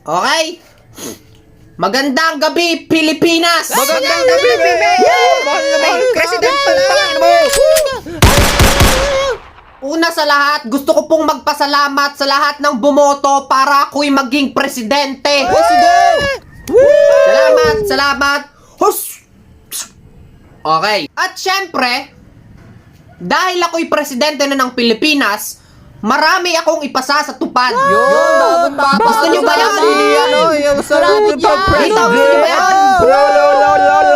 Okay? Magandang gabi, Pilipinas! Magandang gabi, President pala. Una sa lahat, gusto ko pong magpasalamat sa lahat ng bumoto para ako'y maging presidente. Salamat. Okay. At syempre, dahil ako'y presidente na ng Pilipinas, marami akong ipasa sa tupad. Gusto nyo ba yan? Gusto nyo ba yan?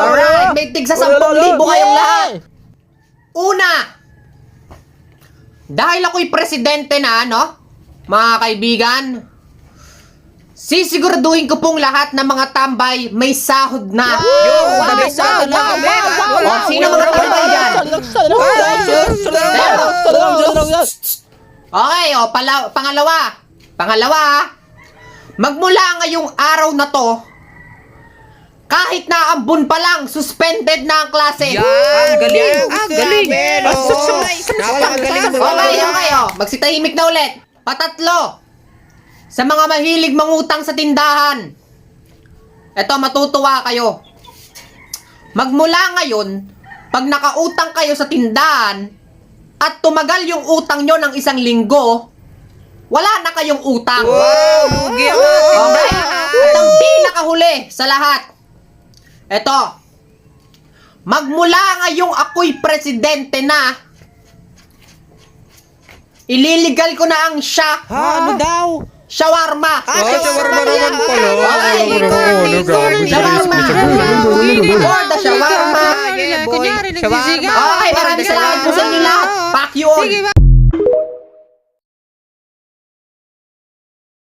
Alright, may tigsa 10,000 kayong lahat. Una, dahil ako'y presidente na, mga kaibigan, sisiguraduhin ko pong lahat ng mga tambay may sahod na. May sahod na. Sino mga tambay dyan? Okay, pangalawa, magmula ngayong araw na to, kahit na ambon pa lang, suspended na ang klase. Ang galing. Okay, magsitahimik na ulit. Patatlo, sa mga mahilig mangutang sa tindahan, eto, matutuwa kayo. Magmula ngayon, pag nakautang kayo sa tindahan, at tumagal yung utang nyo ng 1 linggo, wala na kayong utang. Okay? At ang pinakahuli sa lahat, eto, magmula ngayong ako'y presidente na, ililigal ko na ang Ano daw? shawarma. Shawarma naman pala. Shawarma. For the shawarma. Kunyari, nagsisigaw. Okay, maraming salamat po sa inyo lahat. Fuck you all.